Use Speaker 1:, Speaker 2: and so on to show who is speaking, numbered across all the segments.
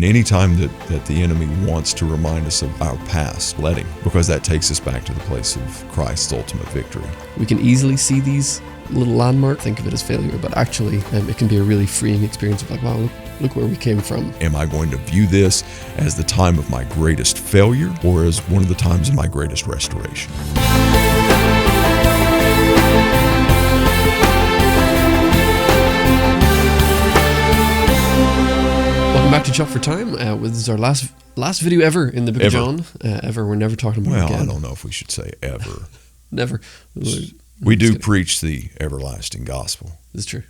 Speaker 1: Anytime that the enemy wants to remind us of our past, let him, because that takes us back to the place of Christ's ultimate victory.
Speaker 2: We can easily see these little landmarks, think of it as failure, but actually it can be a really freeing experience of like, wow, look where we came from.
Speaker 1: Am I going to view this as the time of my greatest failure or as one of the times of my greatest restoration?
Speaker 2: Welcome back to Chop for Time. This is our last video ever in the Book of John. Ever. We're never talking about it again.
Speaker 1: Well, I don't know if we should say ever.
Speaker 2: Never.
Speaker 1: We do preach the everlasting gospel.
Speaker 2: It's true.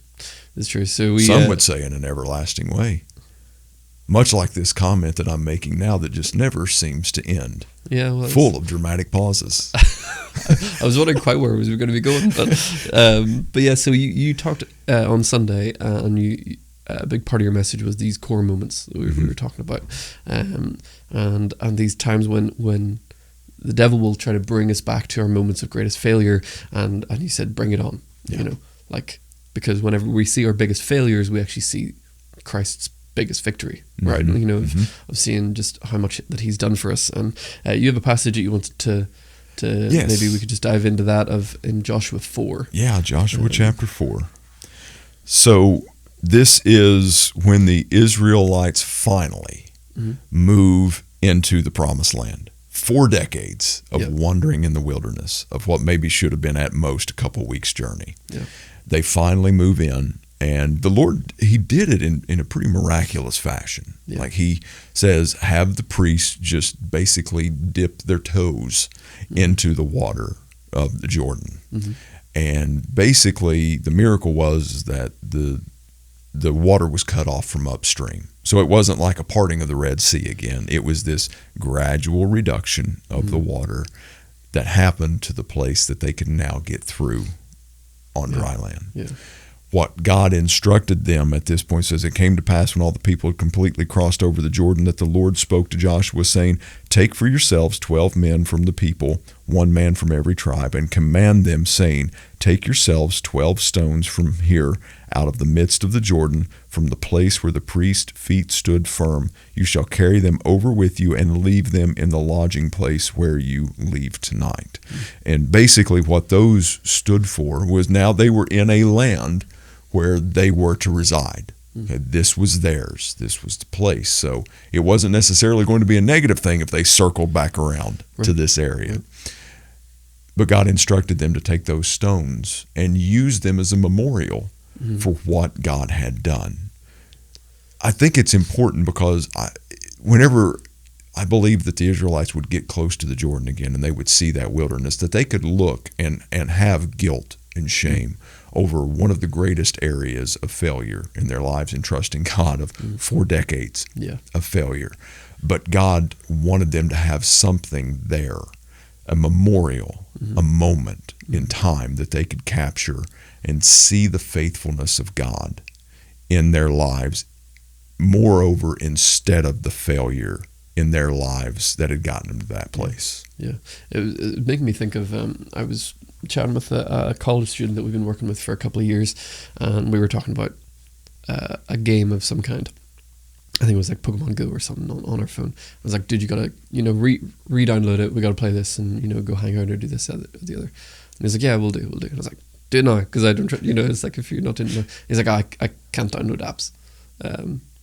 Speaker 2: It's true. So
Speaker 1: some would say in an everlasting way. Much like this comment that I'm making now that just never seems to end.
Speaker 2: Yeah, well,
Speaker 1: full of dramatic pauses.
Speaker 2: I was wondering quite where we were going to be going, but yeah. So you talked on Sunday, and a big part of your message was these core moments that we were talking about, and these times when the devil will try to bring us back to our moments of greatest failure, and you said bring it on, because whenever we see our biggest failures, we actually see Christ's biggest victory, right? Of seeing just how much that he's done for us. And you have a passage that you wanted to
Speaker 1: yes.
Speaker 2: Maybe we could just dive into that in Joshua 4.
Speaker 1: Yeah, Joshua chapter 4. So this is when the Israelites finally move into the promised land. 4 decades of wandering in the wilderness of what maybe should have been at most a couple weeks journey. Yeah. They finally move in. And the Lord, he did it in a pretty miraculous fashion. Yeah. Like he says, have the priests just basically dip their toes into the water of the Jordan. Mm-hmm. And basically the miracle was that the water was cut off from upstream. So it wasn't like a parting of the Red Sea again. It was this gradual reduction of the water that happened to the place that they could now get through on dry land. Yeah. What God instructed them at this point says, it came to pass when all the people had completely crossed over the Jordan that the Lord spoke to Joshua, saying, take for yourselves 12 men from the people, 1 man from every tribe, and command them, saying, take yourselves 12 stones from here out of the midst of the Jordan, from the place where the priest's feet stood firm. You shall carry them over with you and leave them in the lodging place where you leave tonight. And basically what those stood for was now they were in a land where they were to reside. This was theirs. This was the place. So it wasn't necessarily going to be a negative thing if they circled back around to this area. But God instructed them to take those stones and use them as a memorial for what God had done. I think it's important because whenever I believe that the Israelites would get close to the Jordan again and they would see that wilderness, that they could look and have guilt and shame over one of the greatest areas of failure in their lives in trusting God of 4 decades of failure. But God wanted them to have something there, a memorial, a moment in time that they could capture and see the faithfulness of God in their lives, moreover, instead of the failure in their lives that had gotten them to that place.
Speaker 2: Yeah. It made me think of, I was chatting with a college student that we've been working with for a couple of years, and we were talking about a game of some kind. I think it was like Pokemon Go or something on our phone. I was like, dude, you gotta, re-download it. We gotta play this and, go hang out or do this, that, or the other. And he's like, yeah, we'll do. And I was like, do it now, because I don't, it's like if you're not in, he's like, I can't download apps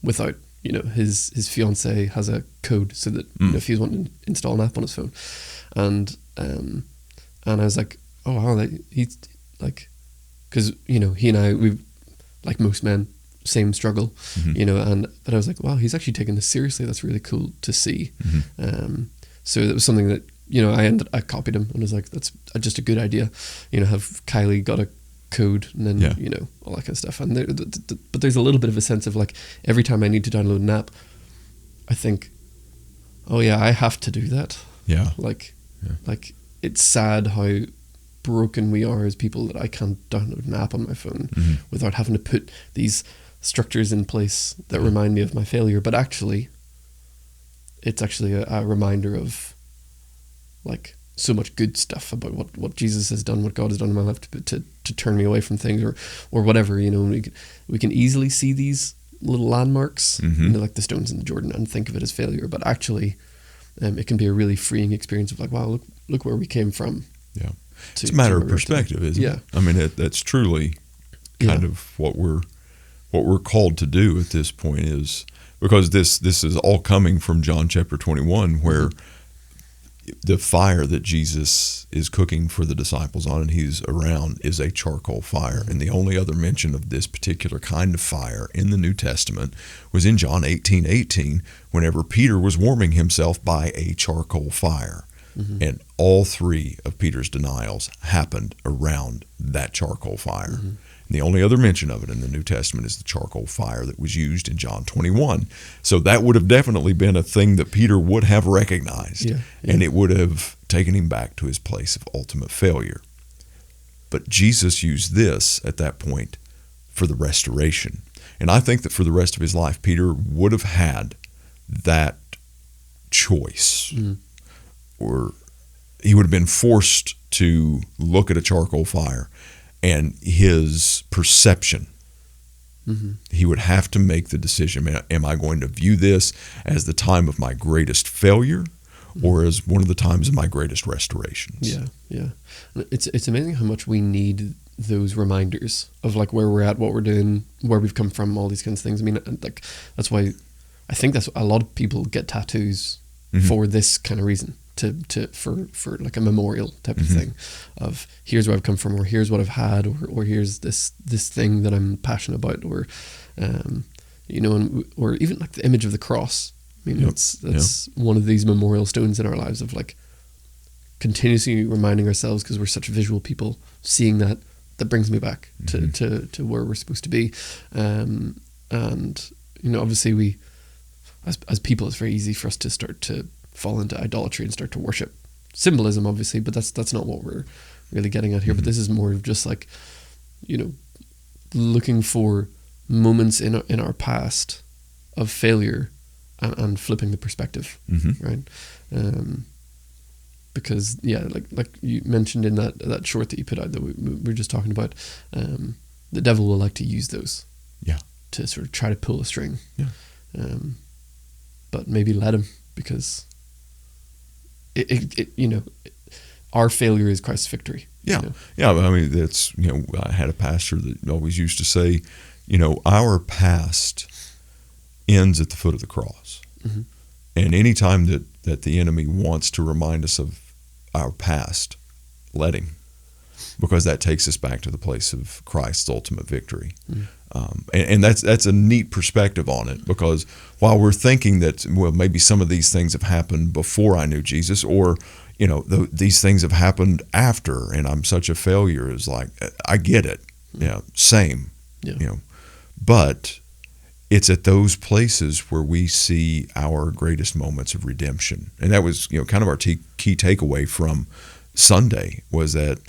Speaker 2: without, his fiance has a code so that if he's wanting to install an app on his phone, and I was like, oh wow, he's like, because he and I, we, like most men, same struggle, but I was like, wow, he's actually taking this seriously. That's really cool to see. So that was something that I copied him and was like, that's just a good idea. Have Kylie got a code and then all that kind of stuff. And but there's a little bit of a sense of like every time I need to download an app, I think, oh yeah, I have to do that. Yeah. Like it's sad how broken we are as people that I can't download an app on my phone without having to put these structures in place that remind me of my failure. But actually, it's actually a reminder of like so much good stuff about what Jesus has done, what God has done in my life to turn me away from things or whatever. We can easily see these little landmarks,
Speaker 1: Mhm.
Speaker 2: like the stones in the Jordan, and think of it as failure. But actually, it can be a really freeing experience of like, wow, look where we came from.
Speaker 1: Yeah.
Speaker 2: to-
Speaker 1: It's a matter
Speaker 2: to
Speaker 1: of
Speaker 2: where we are today.
Speaker 1: perspective, isn't
Speaker 2: Yeah.
Speaker 1: it? I mean, that's truly kind
Speaker 2: Yeah.
Speaker 1: of what we're called to do at this point, is because this is all coming from John chapter 21, where the fire that Jesus is cooking for the disciples on and he's around is a charcoal fire. And the only other mention of this particular kind of fire in the New Testament was in John 18:18, whenever Peter was warming himself by a charcoal fire. And all three of Peter's denials happened around that charcoal fire. And the only other mention of it in the New Testament is the charcoal fire that was used in John 21. So that would have definitely been a thing that Peter would have recognized,
Speaker 2: Yeah,
Speaker 1: and it would have taken him back to his place of ultimate failure. But Jesus used this at that point for the restoration. And I think that for the rest of his life, Peter would have had that choice, or he would have been forced to look at a charcoal fire, and his perception, he would have to make the decision, am I going to view this as the time of my greatest failure or as one of the times of my greatest restorations?
Speaker 2: Yeah, yeah. It's amazing how much we need those reminders of like where we're at, what we're doing, where we've come from, all these kinds of things. I mean, like that's why I think that's a lot of people get tattoos for this kind of reason. For like a memorial type of thing, of here's where I've come from, or here's what I've had, or here's this thing that I'm passionate about, or or even like the image of the cross. I mean, that's one of these memorial stones in our lives of like continuously reminding ourselves, because we're such visual people, seeing that brings me back to where we're supposed to be, and obviously we as people, it's very easy for us to start to fall into idolatry and start to worship symbolism, obviously, but that's not what we're really getting at here. But this is more of just like, looking for moments in our past of failure and flipping the perspective, right? Because like you mentioned in that short that you put out that we were just talking about, the devil will like to use those, to sort of try to pull a string, but maybe let him, because our failure is Christ's victory.
Speaker 1: Yeah. I mean, that's, I had a pastor that always used to say, our past ends at the foot of the cross. And anytime that the enemy wants to remind us of our past, let him, because that takes us back to the place of Christ's ultimate victory. And that's a neat perspective on it, because while we're thinking that, well, maybe some of these things have happened before I knew Jesus, or these things have happened after, and I'm such a failure, is like, I get it, same, but it's at those places where we see our greatest moments of redemption. And that was, kind of our key takeaway from Sunday, was that,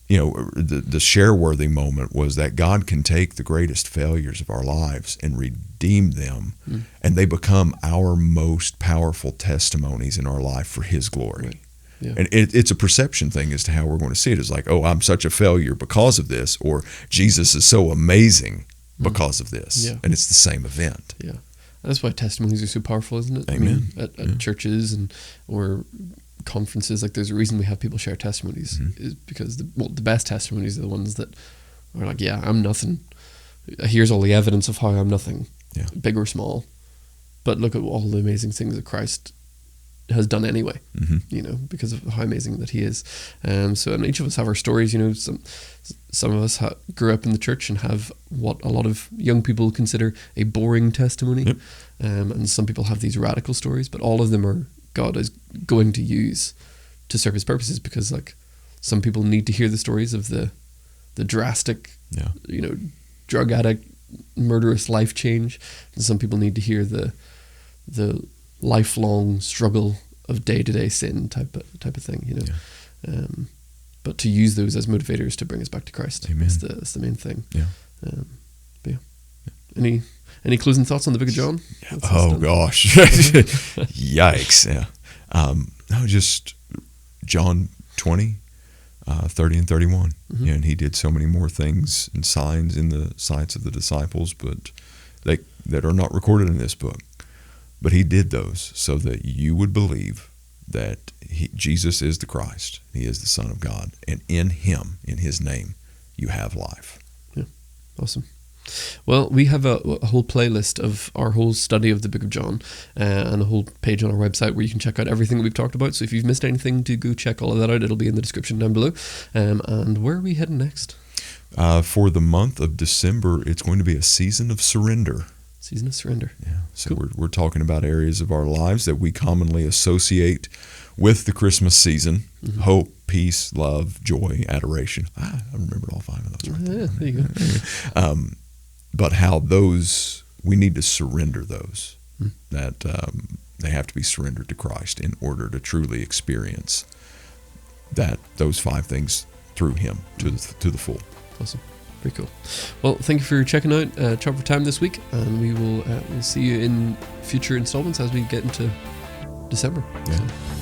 Speaker 1: the share-worthy moment was that God can take the greatest failures of our lives and redeem them, and they become our most powerful testimonies in our life for His glory.
Speaker 2: Right. Yeah.
Speaker 1: And it's a perception thing as to how we're going to see it. It's like, oh, I'm such a failure because of this, or Jesus is so amazing because of this.
Speaker 2: Yeah.
Speaker 1: And it's the same event.
Speaker 2: Yeah. That's why testimonies are so powerful, isn't it?
Speaker 1: Amen.
Speaker 2: I mean, at churches or conferences, like, there's a reason we have people share testimonies, is because the best testimonies are the ones that are like, yeah, I'm nothing. Here's all the evidence of how I'm nothing, big or small. But look at all the amazing things that Christ has done anyway, because of how amazing that He is. So, and each of us have our stories. Some of us grew up in the church and have what a lot of young people consider a boring testimony, and some people have these radical stories. But all of them are God is going to use to serve His purposes, because like some people need to hear the stories of the drastic, drug addict, murderous life change, and some people need to hear the lifelong struggle of day-to-day sin type of thing, but to use those as motivators to bring us back to Christ.
Speaker 1: Amen.
Speaker 2: That's the main thing.
Speaker 1: Yeah.
Speaker 2: Any closing thoughts on the Book of John?
Speaker 1: Oh gosh, yikes! Yeah, no, just John 20, 30 and 31. And He did so many more things and signs in the sights of the disciples, but that are not recorded in this book. But he did those so that you would believe that Jesus is the Christ. He is the Son of God. And in him, in his name, you have life.
Speaker 2: Yeah, awesome. Well, we have a whole playlist of our whole study of the book of John and a whole page on our website where you can check out everything that we've talked about. So if you've missed anything, do go check all of that out. It'll be in the description down below. And where are we heading next?
Speaker 1: For the month of December, it's going to be a season of surrender.
Speaker 2: Season of surrender.
Speaker 1: Yeah. So
Speaker 2: Cool.
Speaker 1: we're talking about areas of our lives that we commonly associate with the Christmas season.
Speaker 2: Mm-hmm.
Speaker 1: Hope, peace, love, joy, adoration. I remembered all 5 of those right there.
Speaker 2: Yeah, there you go.
Speaker 1: But how those, we need to surrender those.
Speaker 2: Mm.
Speaker 1: That they have to be surrendered to Christ in order to truly experience those 5 things through him to the full.
Speaker 2: Awesome. Very cool. Well, thank you for checking out Chop for Time this week, and we will we'll see you in future installments as we get into December.
Speaker 1: Yeah.
Speaker 2: So.